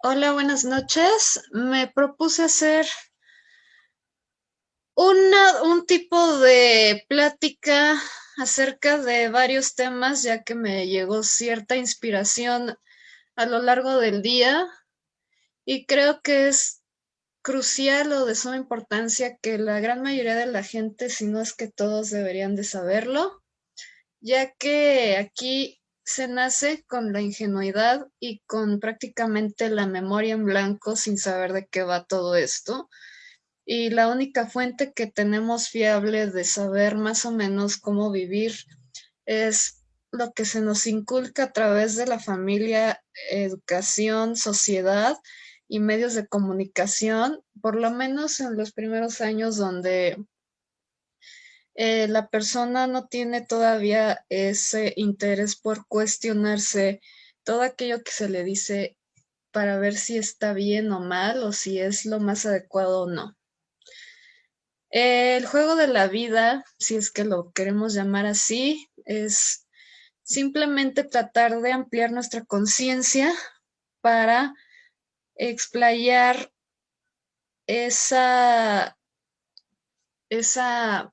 Hola, buenas noches. Me propuse hacer un tipo de plática acerca de varios temas, ya que me llegó cierta inspiración a lo largo del día y creo que es crucial o de suma importancia que la gran mayoría de la gente, si no es que todos, deberían de saberlo, ya que aquí se nace con la ingenuidad y con prácticamente la memoria en blanco sin saber de qué va todo esto. Y la única fuente que tenemos fiable de saber más o menos cómo vivir es lo que se nos inculca a través de la familia, educación, sociedad y medios de comunicación, por lo menos en los primeros años donde la persona no tiene todavía ese interés por cuestionarse todo aquello que se le dice para ver si está bien o mal o si es lo más adecuado o no. El juego de la vida, si es que lo queremos llamar así, es simplemente tratar de ampliar nuestra conciencia para explayar esa, esa,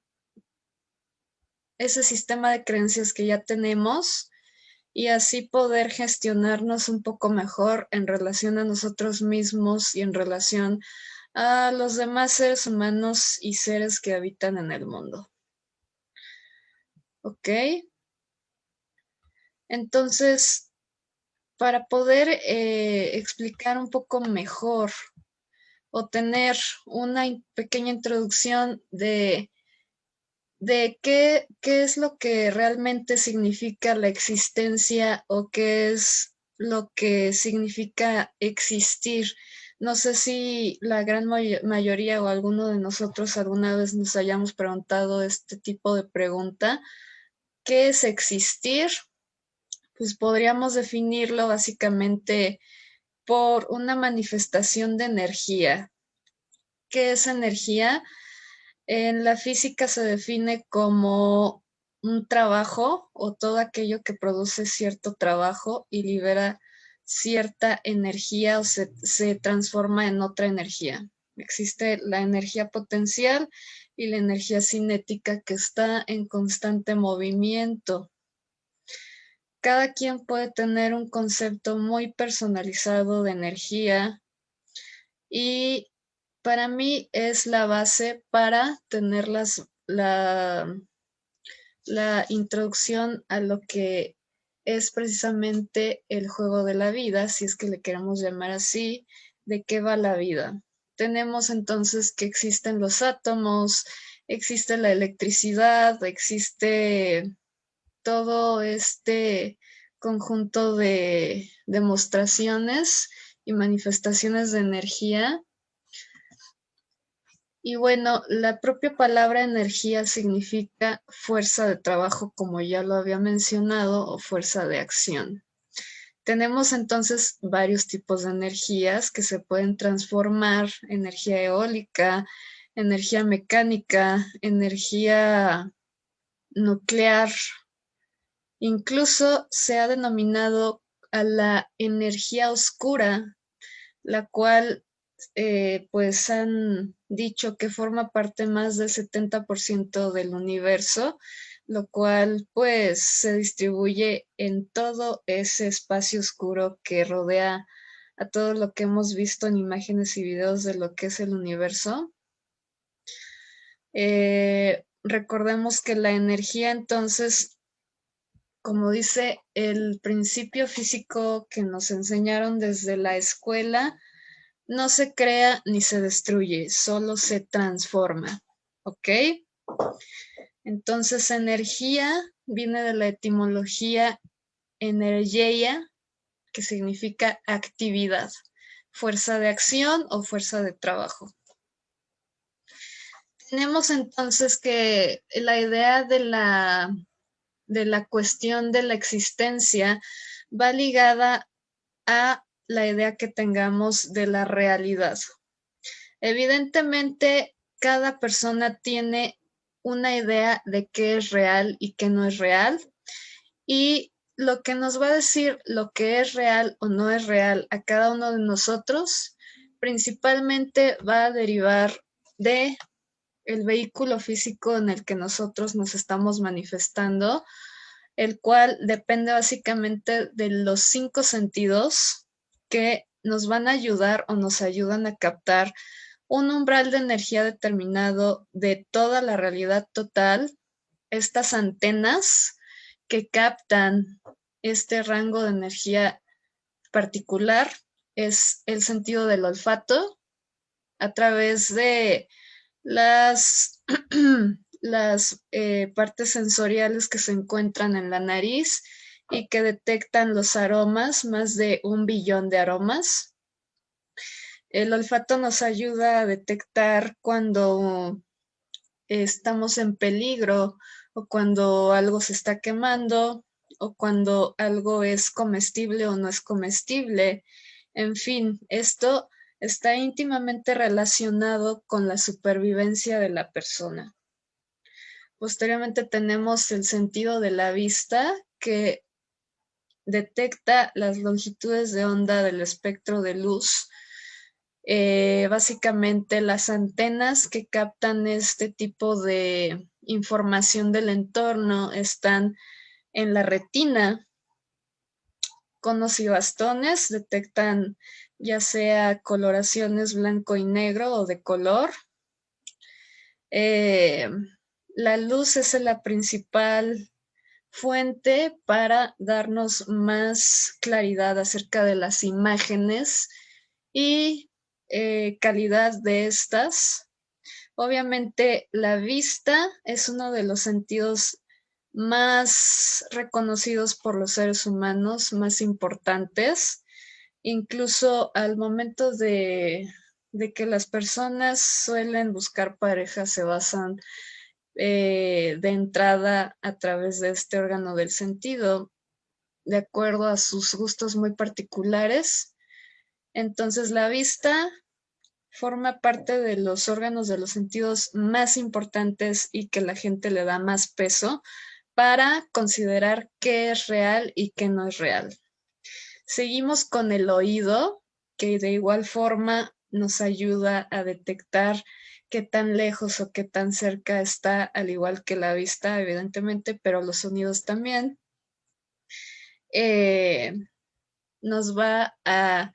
ese sistema de creencias que ya tenemos y así poder gestionarnos un poco mejor en relación a nosotros mismos y en relación a los demás seres humanos y seres que habitan en el mundo. ¿Ok? Entonces, para poder explicar un poco mejor o tener una pequeña introducción de qué es lo que realmente significa la existencia o qué es lo que significa existir. No sé si la gran mayoría o alguno de nosotros alguna vez nos hayamos preguntado este tipo de pregunta. ¿Qué es existir? Pues podríamos definirlo básicamente por una manifestación de energía. ¿Qué es energía? En la física se define como un trabajo o todo aquello que produce cierto trabajo y libera cierta energía o se transforma en otra energía. Existe la energía potencial y la energía cinética que está en constante movimiento. Cada quien puede tener un concepto muy personalizado de energía y para mí es la base para tener la introducción a lo que es precisamente el juego de la vida, si es que le queremos llamar así, de qué va la vida. Tenemos entonces que existen los átomos, existe la electricidad, existe todo este conjunto de demostraciones y manifestaciones de energía. Y bueno, la propia palabra energía significa fuerza de trabajo, como ya lo había mencionado, o fuerza de acción. Tenemos entonces varios tipos de energías que se pueden transformar: energía eólica, energía mecánica, energía nuclear. Incluso se ha denominado a la energía oscura, la cual pues han dicho que forma parte más del 70% del universo, lo cual pues se distribuye en todo ese espacio oscuro que rodea a todo lo que hemos visto en imágenes y videos de lo que es el universo. Recordemos que la energía entonces, como dice el principio físico que nos enseñaron desde la escuela, no se crea ni se destruye, solo se transforma. ¿Ok? Entonces, energía viene de la etimología energeia, que significa actividad, fuerza de acción o fuerza de trabajo. Tenemos entonces que la idea de la cuestión de la existencia va ligada a la idea que tengamos de la realidad. Evidentemente, cada persona tiene una idea de qué es real y qué no es real, y lo que nos va a decir lo que es real o no es real a cada uno de nosotros, principalmente va a derivar de el vehículo físico en el que nosotros nos estamos manifestando, el cual depende básicamente de los 5 sentidos que nos van a ayudar o nos ayudan a captar un umbral de energía determinado de toda la realidad total. Estas antenas que captan este rango de energía particular es el sentido del olfato a través de las, las partes sensoriales que se encuentran en la nariz y que detectan los aromas, más de 1 billón de aromas. El olfato nos ayuda a detectar cuando estamos en peligro o cuando algo se está quemando o cuando algo es comestible o no es comestible. En fin, esto está íntimamente relacionado con la supervivencia de la persona. Posteriormente tenemos el sentido de la vista, que detecta las longitudes de onda del espectro de luz. Básicamente las antenas que captan este tipo de información del entorno están en la retina. Conos y bastones detectan ya sea coloraciones blanco y negro o de color. Eh, la luz es la principal fuente para darnos más claridad acerca de las imágenes y calidad de estas. Obviamente la vista es uno de los sentidos más reconocidos por los seres humanos, más importantes. Incluso al momento de que las personas suelen buscar pareja, se basan de entrada a través de este órgano del sentido, de acuerdo a sus gustos muy particulares. Entonces la vista forma parte de los órganos de los sentidos más importantes y que la gente le da más peso para considerar qué es real y qué no es real. Seguimos con el oído, que de igual forma nos ayuda a detectar qué tan lejos o qué tan cerca está, al igual que la vista, evidentemente, pero los sonidos también. Eh, Nos va a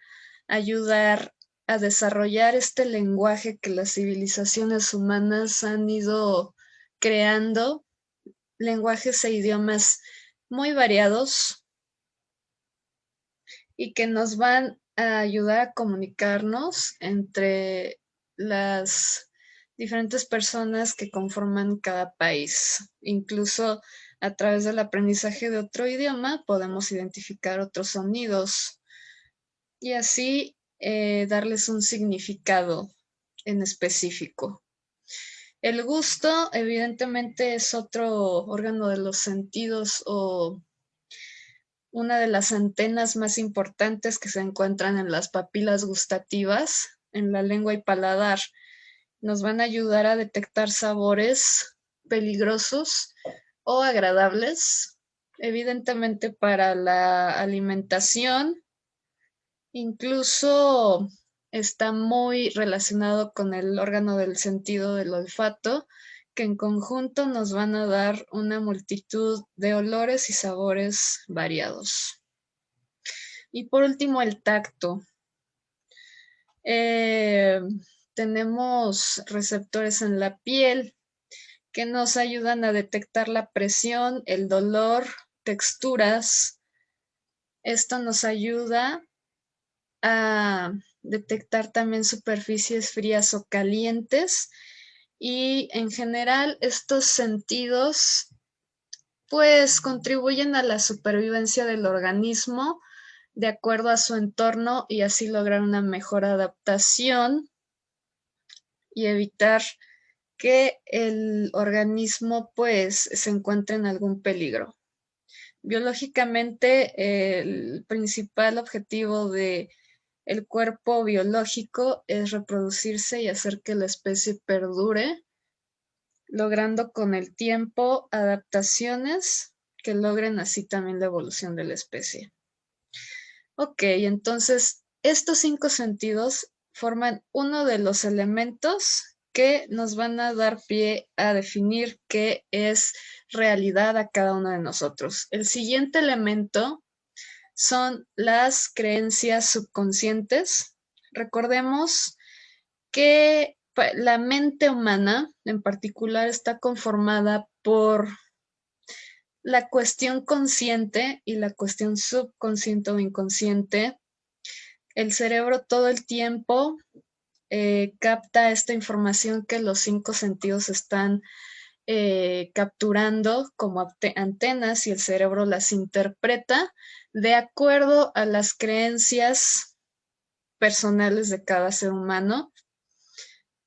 ayudar a desarrollar este lenguaje que las civilizaciones humanas han ido creando, lenguajes e idiomas muy variados y que nos van a ayudar a comunicarnos entre las diferentes personas que conforman cada país. Incluso a través del aprendizaje de otro idioma podemos identificar otros sonidos y así darles un significado en específico. El gusto, evidentemente, es otro órgano de los sentidos o una de las antenas más importantes que se encuentran en las papilas gustativas, en la lengua y paladar. Nos van a ayudar a detectar sabores peligrosos o agradables, evidentemente para la alimentación. Incluso está muy relacionado con el órgano del sentido del olfato, que en conjunto nos van a dar una multitud de olores y sabores variados. Y por último, el tacto. Eh, Tenemos receptores en la piel que nos ayudan a detectar la presión, el dolor, texturas. Esto nos ayuda a detectar también superficies frías o calientes y en general estos sentidos pues contribuyen a la supervivencia del organismo de acuerdo a su entorno y así lograr una mejor adaptación y evitar que el organismo pues se encuentre en algún peligro. Biológicamente, el principal objetivo de el cuerpo biológico es reproducirse y hacer que la especie perdure, logrando con el tiempo adaptaciones que logren así también la evolución de la especie. Ok, entonces estos 5 sentidos forman uno de los elementos que nos van a dar pie a definir qué es realidad a cada uno de nosotros. El siguiente elemento son las creencias subconscientes. Recordemos que la mente humana en particular está conformada por la cuestión consciente y la cuestión subconsciente o inconsciente. El cerebro todo el tiempo capta esta información que los 5 sentidos están capturando como antenas y el cerebro las interpreta de acuerdo a las creencias personales de cada ser humano.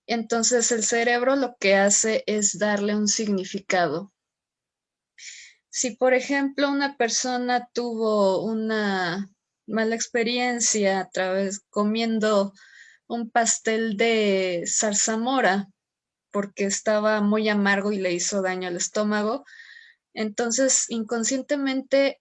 Entonces el cerebro lo que hace es darle un significado. Si, por ejemplo, una persona tuvo una mala experiencia a través comiendo un pastel de zarzamora porque estaba muy amargo y le hizo daño al estómago, entonces inconscientemente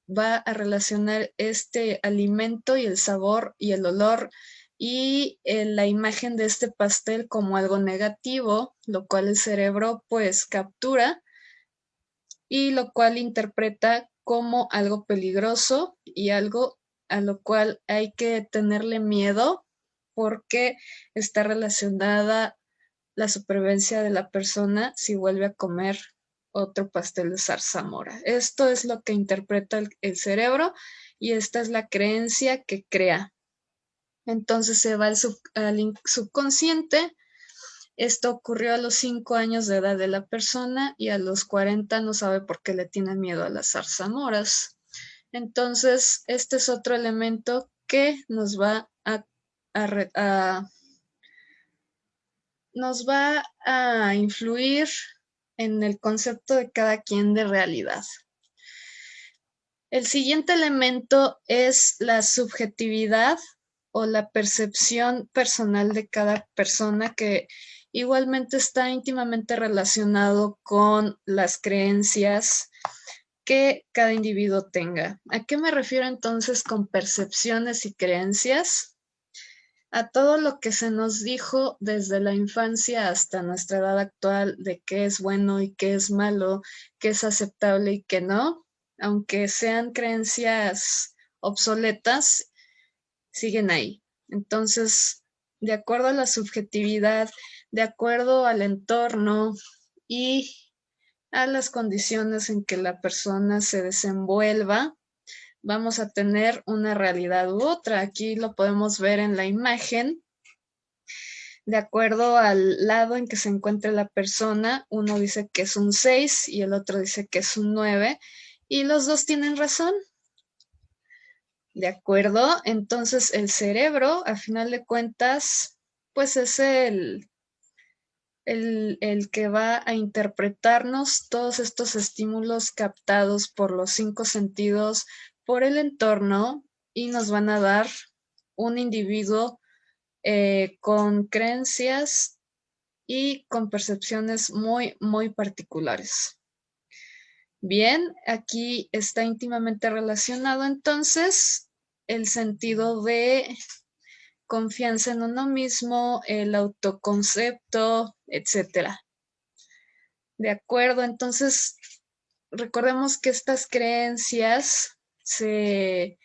va a relacionar este alimento y el sabor y el olor y la imagen de este pastel como algo negativo, lo cual el cerebro pues captura y lo cual interpreta como algo peligroso y algo a lo cual hay que tenerle miedo porque está relacionada la supervivencia de la persona si vuelve a comer otro pastel de zarzamora. Esto es lo que interpreta el cerebro y esta es la creencia que crea. Entonces se va al subconsciente. Esto ocurrió a los 5 años de edad de la persona y a los 40 no sabe por qué le tienen miedo a las zarzamoras. Entonces, este es otro elemento que nos va a influir en el concepto de cada quien de realidad. El siguiente elemento es la subjetividad o la percepción personal de cada persona que igualmente está íntimamente relacionado con las creencias que cada individuo tenga. ¿A qué me refiero entonces con percepciones y creencias? A todo lo que se nos dijo desde la infancia hasta nuestra edad actual de qué es bueno y qué es malo, qué es aceptable y qué no, aunque sean creencias obsoletas, siguen ahí. Entonces, de acuerdo a la subjetividad, de acuerdo al entorno y a las condiciones en que la persona se desenvuelva, vamos a tener una realidad u otra. Aquí lo podemos ver en la imagen. De acuerdo al lado en que se encuentre la persona, uno dice que es un 6 y el otro dice que es un 9 y los dos tienen razón. ¿De acuerdo? Entonces el cerebro, a final de cuentas, pues es el que va a interpretarnos todos estos estímulos captados por los 5 sentidos, por el entorno y nos van a dar un individuo con creencias y con percepciones muy, muy particulares. Bien, aquí está íntimamente relacionado entonces el sentido de confianza en uno mismo, el autoconcepto, etcétera. De acuerdo, entonces recordemos que estas creencias se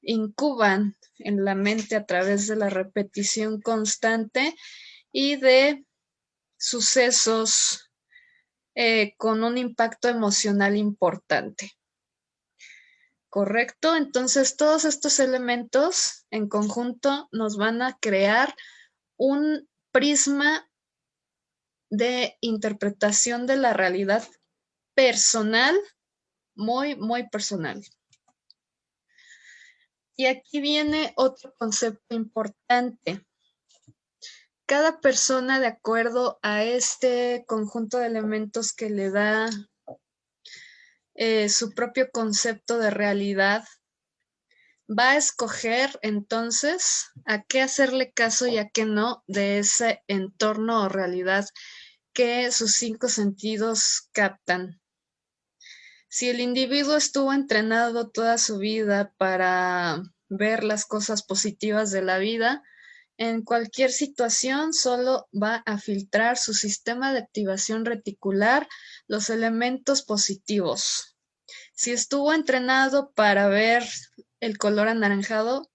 incuban en la mente a través de la repetición constante y de sucesos con un impacto emocional importante. ¿Correcto? Entonces, todos estos elementos en conjunto nos van a crear un prisma de interpretación de la realidad personal, muy, muy personal. Y aquí viene otro concepto importante. Cada persona, de acuerdo a este conjunto de elementos que le da su propio concepto de realidad, va a escoger entonces a qué hacerle caso y a qué no de ese entorno o realidad que sus 5 sentidos captan. Si el individuo estuvo entrenado toda su vida para ver las cosas positivas de la vida, en cualquier situación solo va a filtrar su sistema de activación reticular los elementos positivos. Si estuvo entrenado para ver el color anaranjado,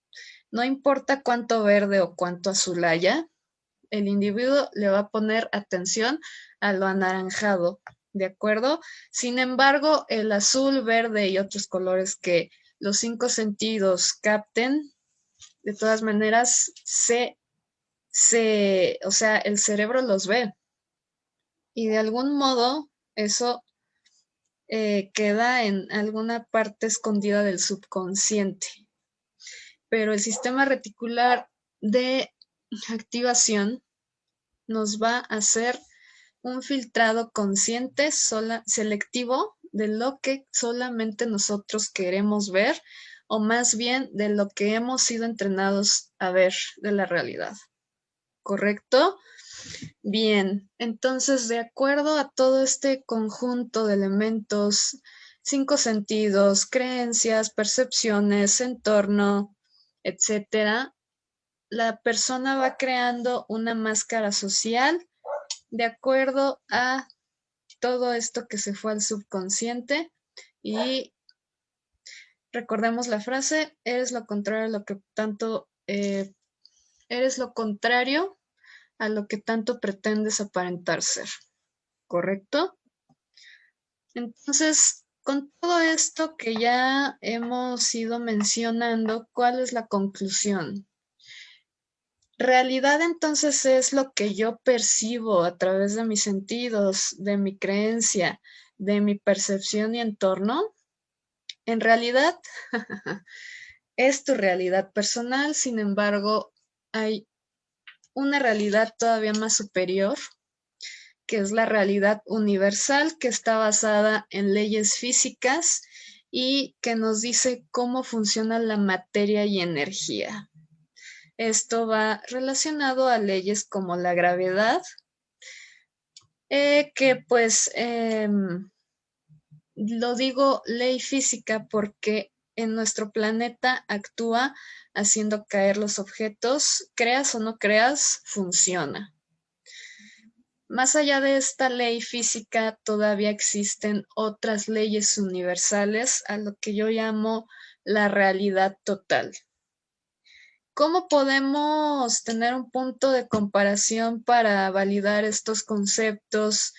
no importa cuánto verde o cuánto azul haya, el individuo le va a poner atención a lo anaranjado, ¿de acuerdo? Sin embargo, el azul, verde y otros colores que los 5 sentidos capten, de todas maneras, o sea, el cerebro los ve. Y de algún modo, eso queda en alguna parte escondida del subconsciente. Pero el sistema reticular de activación nos va a hacer un filtrado consciente, selectivo de lo que solamente nosotros queremos ver, o más bien de lo que hemos sido entrenados a ver de la realidad. ¿Correcto? Bien, entonces de acuerdo a todo este conjunto de elementos, 5 sentidos, creencias, percepciones, entorno, etcétera, la persona va creando una máscara social de acuerdo a todo esto que se fue al subconsciente y recordemos la frase, eres lo contrario a lo que tanto, eres lo contrario a lo que tanto pretendes aparentar ser, ¿correcto? Entonces, con todo esto que ya hemos ido mencionando, ¿cuál es la conclusión? Realidad entonces es lo que yo percibo a través de mis sentidos, de mi creencia, de mi percepción y entorno. En realidad es tu realidad personal, sin embargo, hay una realidad todavía más superior, que es la realidad universal, que está basada en leyes físicas y que nos dice cómo funciona la materia y energía. Esto va relacionado a leyes como la gravedad, que pues lo digo ley física porque en nuestro planeta actúa haciendo caer los objetos, creas o no creas, funciona. Más allá de esta ley física, todavía existen otras leyes universales a lo que yo llamo la realidad total. ¿Cómo podemos tener un punto de comparación para validar estos conceptos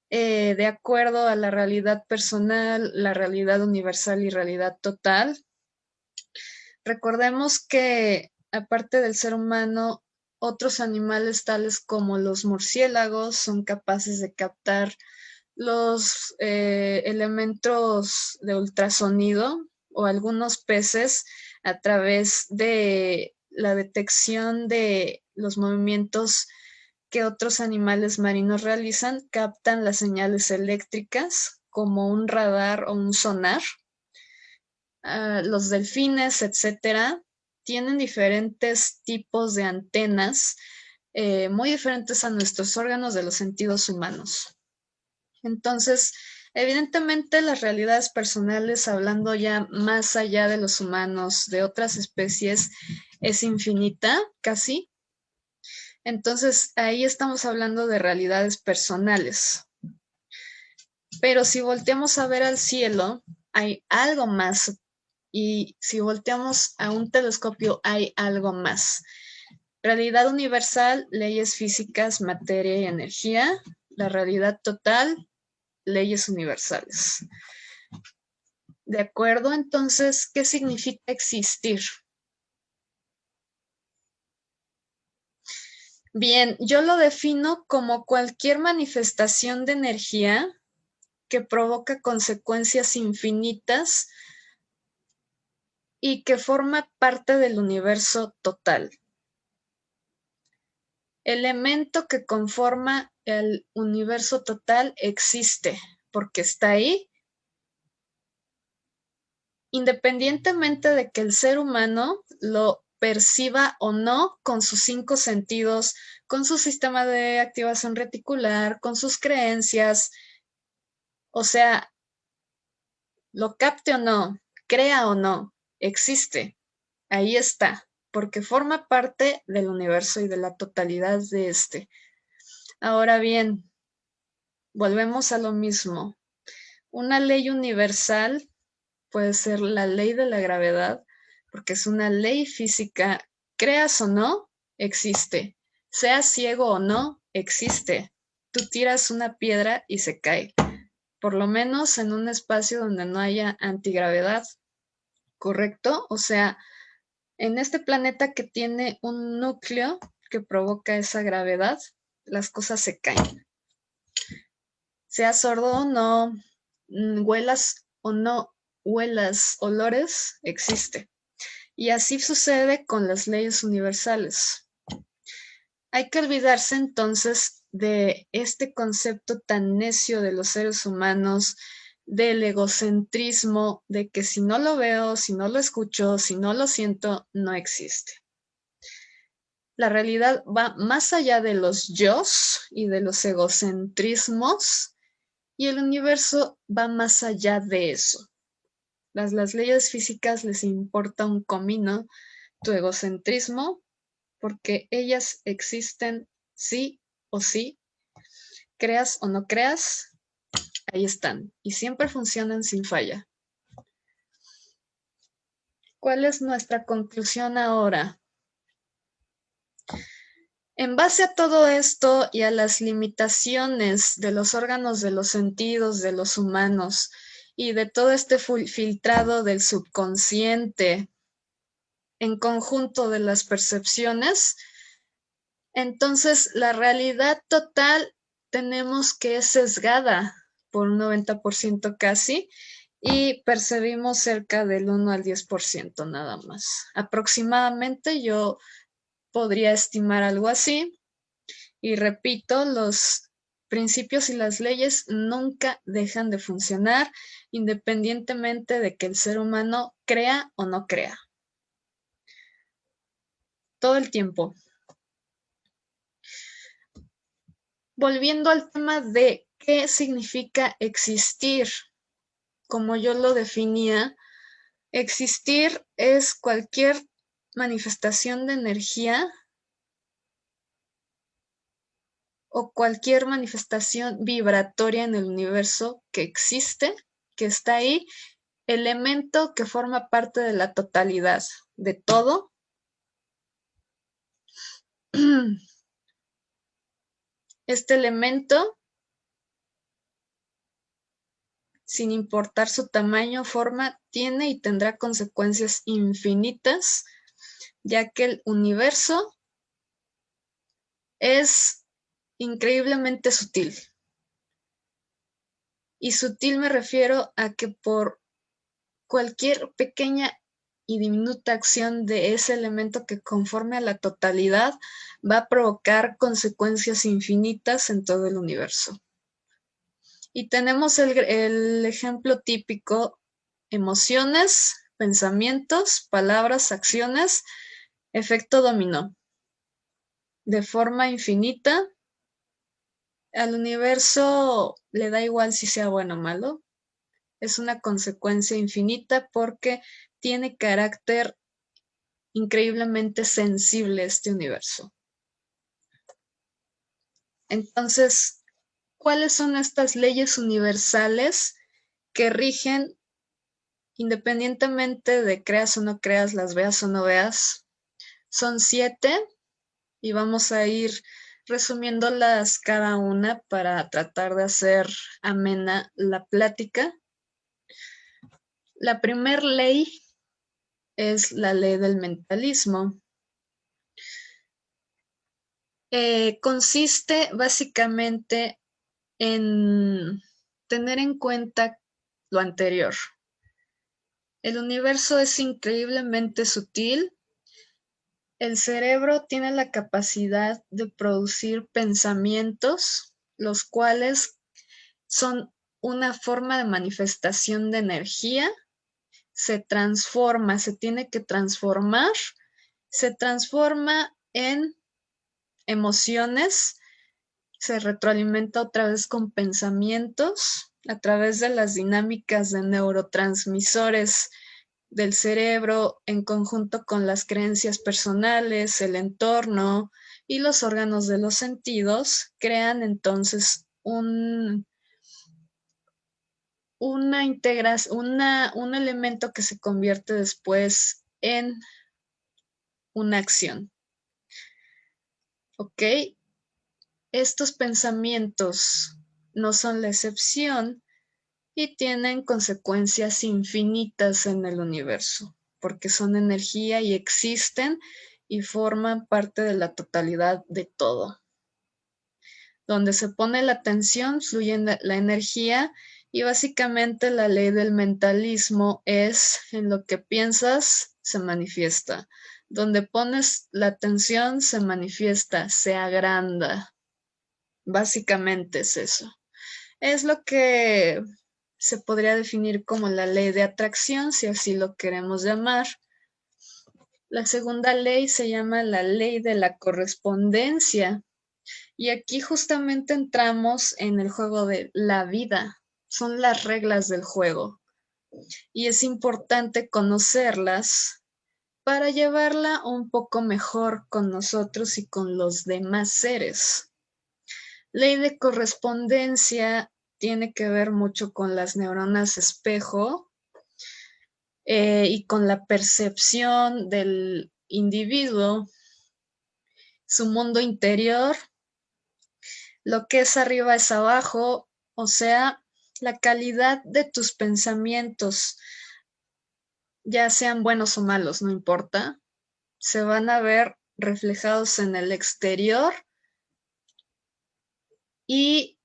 de acuerdo a la realidad personal, la realidad universal y realidad total? Recordemos que aparte del ser humano, otros animales tales como los murciélagos son capaces de captar los elementos de ultrasonido o algunos peces a través de la detección de los movimientos que otros animales marinos realizan, captan las señales eléctricas como un radar o un sonar. Los delfines, etcétera, tienen diferentes tipos de antenas muy diferentes a nuestros órganos de los sentidos humanos. Entonces, evidentemente las realidades personales, hablando ya más allá de los humanos, de otras especies, es infinita, casi. Entonces, ahí estamos hablando de realidades personales. Pero si volteamos a ver al cielo, hay algo más. Y si volteamos a un telescopio, hay algo más. Realidad universal, leyes físicas, materia y energía. La realidad total, leyes universales. ¿De acuerdo? Entonces, ¿qué significa existir? Bien, yo lo defino como cualquier manifestación de energía que provoca consecuencias infinitas y que forma parte del universo total. Elemento que conforma el universo total existe porque está ahí, independientemente de que el ser humano lo perciba o no con sus 5 sentidos, con su sistema de activación reticular, con sus creencias, o sea, lo capte o no, crea o no, existe, ahí está, porque forma parte del universo y de la totalidad de este. Ahora bien, volvemos a lo mismo. Una ley universal puede ser la ley de la gravedad, porque es una ley física, creas o no, existe. Seas ciego o no, existe. Tú tiras una piedra y se cae, por lo menos en un espacio donde no haya antigravedad, ¿correcto? O sea, en este planeta que tiene un núcleo que provoca esa gravedad, las cosas se caen. Seas sordo o no, huelas o no huelas olores, existe. Y así sucede con las leyes universales. Hay que olvidarse entonces de este concepto tan necio de los seres humanos, del egocentrismo, de que si no lo veo, si no lo escucho, si no lo siento, no existe. La realidad va más allá de los yos y de los egocentrismos, y el universo va más allá de eso. Las leyes físicas les importa un comino tu egocentrismo, porque ellas existen sí o sí, creas o no creas, ahí están y siempre funcionan sin falla. ¿Cuál es nuestra conclusión ahora? En base a todo esto y a las limitaciones de los órganos de los sentidos de los humanos y de todo este filtrado del subconsciente en conjunto de las percepciones, entonces la realidad total tenemos que es sesgada por un 90% casi, y percibimos cerca del 1 al 10% nada más. Aproximadamente yo podría estimar algo así, y repito, los principios y las leyes nunca dejan de funcionar independientemente de que el ser humano crea o no crea. Todo el tiempo. Volviendo al tema de qué significa existir, como yo lo definía, existir es cualquier manifestación de energía o cualquier manifestación vibratoria en el universo que existe, que está ahí, elemento que forma parte de la totalidad de todo. Este elemento, sin importar su tamaño o forma, tiene y tendrá consecuencias infinitas, ya que el universo es increíblemente sutil. Y sutil me refiero a que por cualquier pequeña y diminuta acción de ese elemento que conforme a la totalidad va a provocar consecuencias infinitas en todo el universo. Y tenemos el ejemplo típico: emociones, pensamientos, palabras, acciones, efecto dominó. De forma infinita, al universo le da igual si sea bueno o malo. Es una consecuencia infinita porque tiene carácter increíblemente sensible este universo. Entonces, ¿cuáles son estas leyes universales que rigen independientemente de creas o no creas, las veas o no veas? Son 7 y vamos a ir resumiéndolas cada una para tratar de hacer amena la plática. La primera ley es la ley del mentalismo. Consiste básicamente en tener en cuenta lo anterior. El universo es increíblemente sutil. El cerebro tiene la capacidad de producir pensamientos, los cuales son una forma de manifestación de energía. Se transforma, se tiene que transformar se transforma en emociones, se retroalimenta otra vez con pensamientos a través de las dinámicas de neurotransmisores del cerebro en conjunto con las creencias personales, el entorno y los órganos de los sentidos, crean entonces un elemento que se convierte después en una acción. ¿Ok? Estos pensamientos no son la excepción y tienen consecuencias infinitas en el universo, porque son energía y existen y forman parte de la totalidad de todo. Donde se pone la atención, fluye la energía y básicamente la ley del mentalismo es en lo que piensas, se manifiesta. Donde pones la atención, se manifiesta, se agranda. Básicamente es eso. Es lo que se podría definir como la ley de atracción, si así lo queremos llamar. La segunda ley se llama la ley de la correspondencia. Y aquí justamente entramos en el juego de la vida. Son las reglas del juego. Y es importante conocerlas para llevarla un poco mejor con nosotros y con los demás seres. Ley de correspondencia tiene que ver mucho con las neuronas espejo y con la percepción del individuo, su mundo interior, lo que es arriba es abajo, o sea, la calidad de tus pensamientos, ya sean buenos o malos, no importa, se van a ver reflejados en el exterior y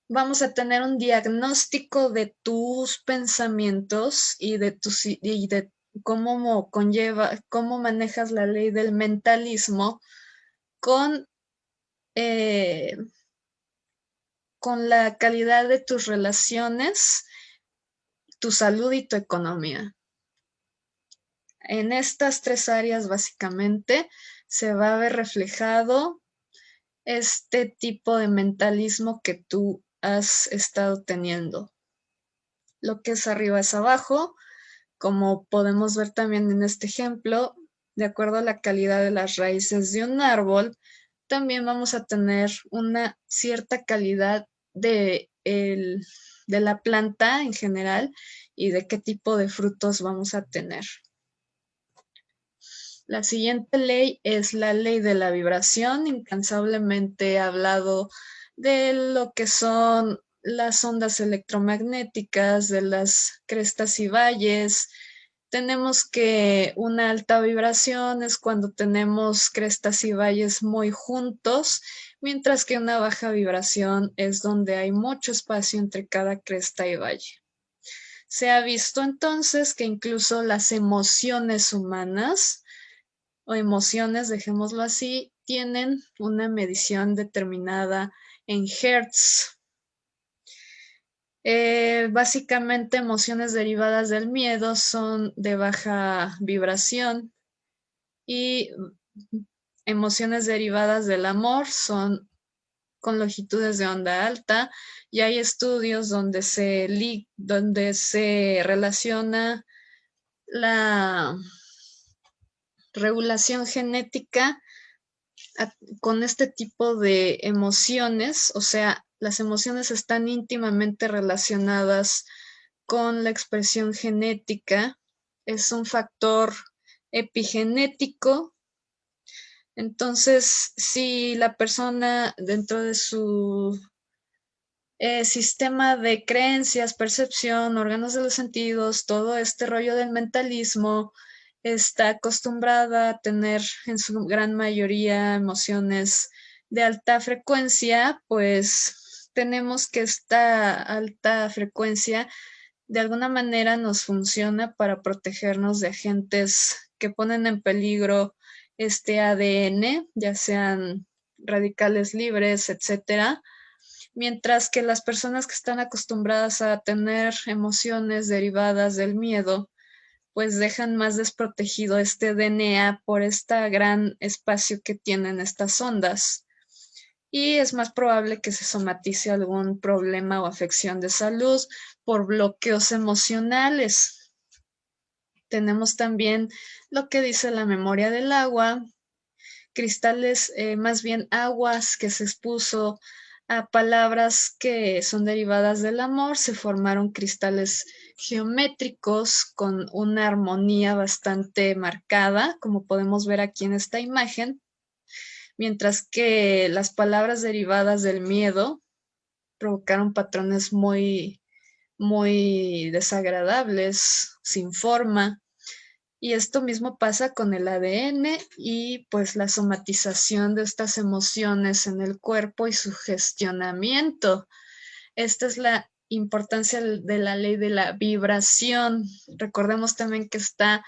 vamos a tener un diagnóstico de tus pensamientos y de cómo manejas la ley del mentalismo con, eh, con la calidad de tus relaciones, tu salud y tu economía. En estas tres áreas básicamente se va a ver reflejado este tipo de mentalismo que tú has estado teniendo. Lo que es arriba es abajo, como podemos ver también en este ejemplo, de acuerdo a la calidad de las raíces de un árbol, también vamos a tener una cierta calidad de la planta en general y de qué tipo de frutos vamos a tener. La siguiente ley es la ley de la vibración. Incansablemente he hablado de lo que son las ondas electromagnéticas, de las crestas y valles. Tenemos que una alta vibración es cuando tenemos crestas y valles muy juntos, mientras que una baja vibración es donde hay mucho espacio entre cada cresta y valle. Se ha visto entonces que incluso las emociones humanas o emociones, dejémoslo así, tienen una medición determinada en hertz. Básicamente, emociones derivadas del miedo son de baja vibración y emociones derivadas del amor son con longitudes de onda alta y hay estudios donde se relaciona la regulación genética con este tipo de emociones, o sea, las emociones están íntimamente relacionadas con la expresión genética, es un factor epigenético. Entonces, si la persona dentro de su sistema de creencias, percepción, órganos de los sentidos, todo este rollo del mentalismo, está acostumbrada a tener en su gran mayoría emociones de alta frecuencia, pues tenemos que esta alta frecuencia de alguna manera nos funciona para protegernos de agentes que ponen en peligro este ADN, ya sean radicales libres, etcétera. Mientras que las personas que están acostumbradas a tener emociones derivadas del miedo, pues dejan más desprotegido este DNA por este gran espacio que tienen estas ondas. Y es más probable que se somatice algún problema o afección de salud por bloqueos emocionales. Tenemos también lo que dice la memoria del agua, cristales, más bien aguas que se expuso a palabras que son derivadas del amor, se formaron cristales geométricos con una armonía bastante marcada, como podemos ver aquí en esta imagen, mientras que las palabras derivadas del miedo provocaron patrones muy desagradables, sin forma. Y esto mismo pasa con el ADN y pues la somatización de estas emociones en el cuerpo y su gestionamiento. Esta es la importancia de la ley de la vibración. Recordemos también que está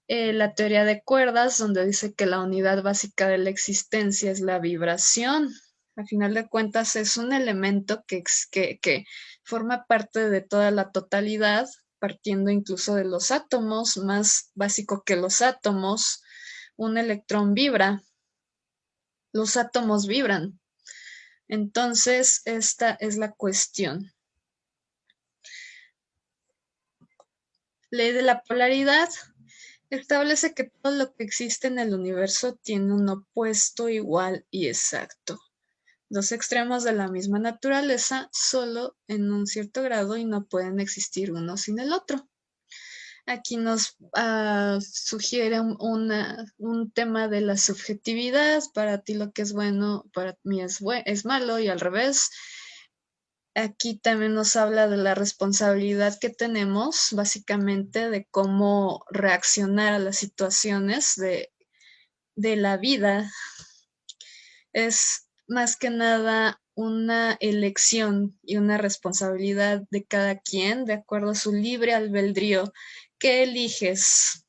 la teoría de cuerdas, donde dice que la unidad básica de la existencia es la vibración. Al final de cuentas es un elemento que forma parte de toda la totalidad, partiendo incluso de los átomos, más básico que los átomos. Un electrón vibra, los átomos vibran. Entonces, esta es la cuestión. Ley de la polaridad establece que todo lo que existe en el universo tiene un opuesto igual y exacto. Dos extremos de la misma naturaleza, solo en un cierto grado y no pueden existir uno sin el otro. Aquí nos sugiere un tema de la subjetividad. Para ti lo que es bueno, para mí es malo y al revés. Aquí también nos habla de la responsabilidad que tenemos, básicamente, de cómo reaccionar a las situaciones de la vida. Es más que nada una elección y una responsabilidad de cada quien, de acuerdo a su libre albedrío. ¿Qué eliges?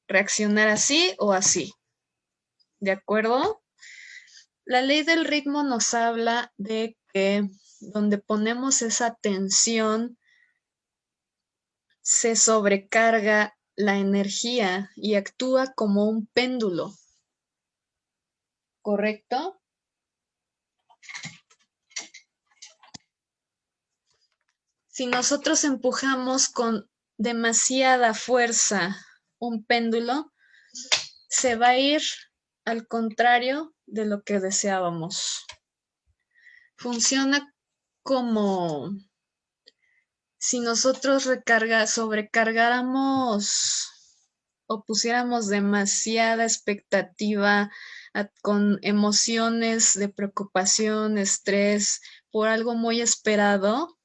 ¿Reaccionar así o así? ¿De acuerdo? La ley del ritmo nos habla de que donde ponemos esa tensión, se sobrecarga la energía y actúa como un péndulo, ¿correcto? Si nosotros empujamos con demasiada fuerza un péndulo, se va a ir al contrario de lo que deseábamos. Funciona como si nosotros sobrecargáramos o pusiéramos demasiada expectativa con emociones de preocupación, estrés por algo muy esperado,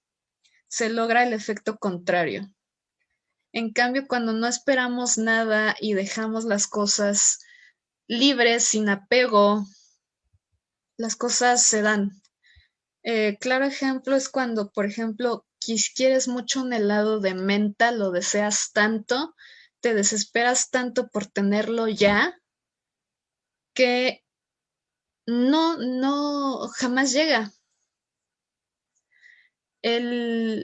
se logra el efecto contrario. En cambio, cuando no esperamos nada y dejamos las cosas libres, sin apego, las cosas se dan. Claro ejemplo es cuando, por ejemplo, quieres mucho un helado de menta, lo deseas tanto, te desesperas tanto por tenerlo ya, que no, jamás llega.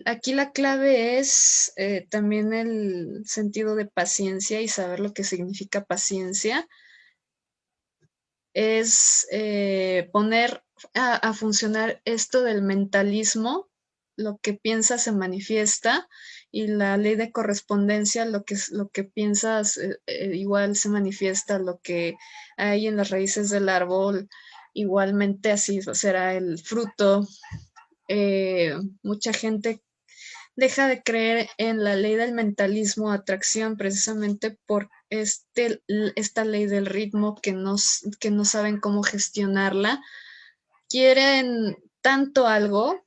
Aquí la clave es también el sentido de paciencia y saber lo que significa paciencia. Es poner a funcionar esto del mentalismo, lo que piensas se manifiesta, y la ley de correspondencia, lo que piensas igual se manifiesta, lo que hay en las raíces del árbol, igualmente así será el fruto. Mucha gente deja de creer en la ley del mentalismo, atracción, precisamente por esta ley del ritmo que no saben cómo gestionarla. Quieren tanto algo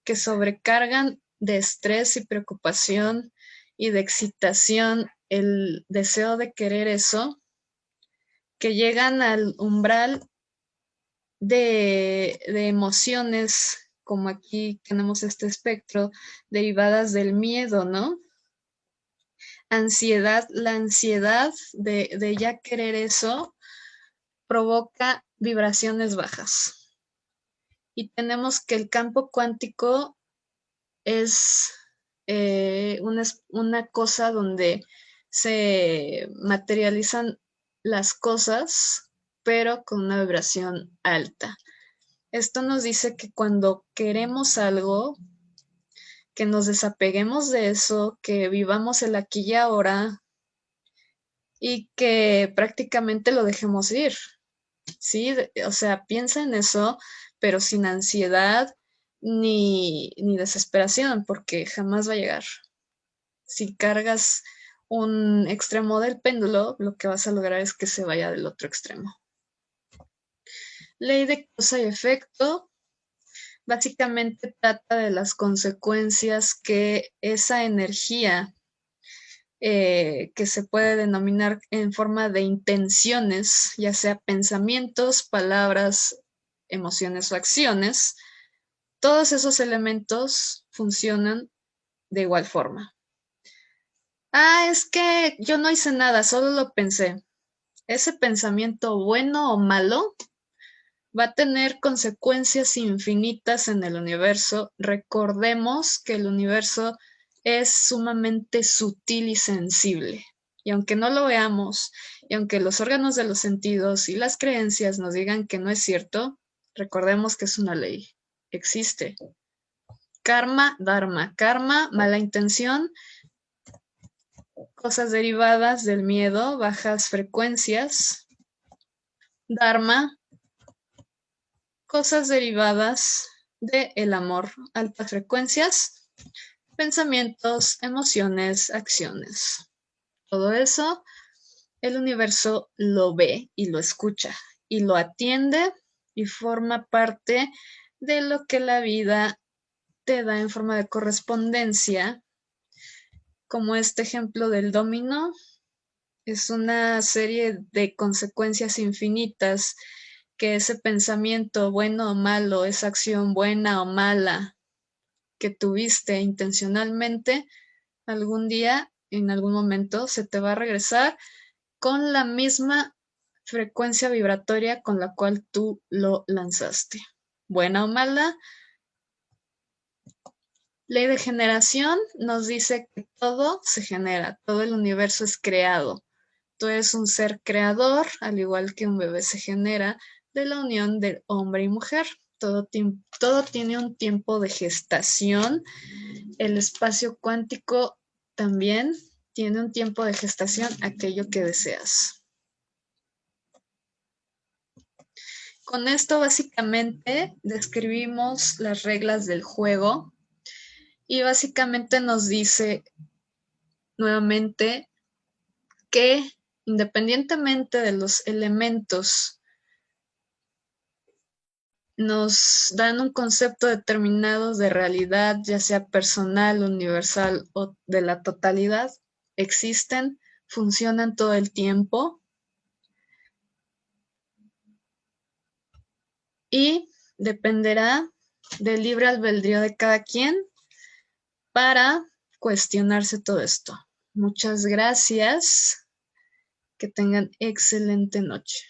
que sobrecargan de estrés y preocupación y de excitación el deseo de querer eso, que llegan al umbral de emociones, como aquí tenemos este espectro, derivadas del miedo, ¿no? Ansiedad, la ansiedad de ya querer eso provoca vibraciones bajas. Y tenemos que el campo cuántico es una cosa donde se materializan las cosas, pero con una vibración alta. Esto nos dice que cuando queremos algo, que nos desapeguemos de eso, que vivamos el aquí y ahora y que prácticamente lo dejemos ir. Sí, o sea, piensa en eso, pero sin ansiedad ni desesperación, porque jamás va a llegar. Si cargas un extremo del péndulo, lo que vas a lograr es que se vaya del otro extremo. Ley de causa y efecto básicamente trata de las consecuencias que esa energía que se puede denominar en forma de intenciones, ya sea pensamientos, palabras, emociones o acciones, todos esos elementos funcionan de igual forma. Ah, es que yo no hice nada, solo lo pensé. Ese pensamiento bueno o malo va a tener consecuencias infinitas en el universo. Recordemos que el universo es sumamente sutil y sensible. Y aunque no lo veamos, y aunque los órganos de los sentidos y las creencias nos digan que no es cierto, recordemos que es una ley. Existe. Karma, dharma. Karma, mala intención, cosas derivadas del miedo, bajas frecuencias. Dharma, cosas derivadas del amor, altas frecuencias, pensamientos, emociones, acciones. Todo eso, el universo lo ve y lo escucha y lo atiende y forma parte de lo que la vida te da en forma de correspondencia, como este ejemplo del dominó. Es una serie de consecuencias infinitas que ese pensamiento bueno o malo, esa acción buena o mala que tuviste intencionalmente, algún día, en algún momento, se te va a regresar con la misma frecuencia vibratoria con la cual tú lo lanzaste. Buena o mala, ley de generación nos dice que todo se genera, todo el universo es creado. Tú eres un ser creador, al igual que un bebé se genera de la unión de hombre y mujer. Todo tiene un tiempo de gestación. El espacio cuántico también tiene un tiempo de gestación, aquello que deseas. Con esto básicamente describimos las reglas del juego y básicamente nos dice nuevamente que independientemente de los elementos nos dan un concepto determinado de realidad, ya sea personal, universal o de la totalidad, existen, funcionan todo el tiempo y dependerá del libre albedrío de cada quien para cuestionarse todo esto. Muchas gracias. Que tengan excelente noche.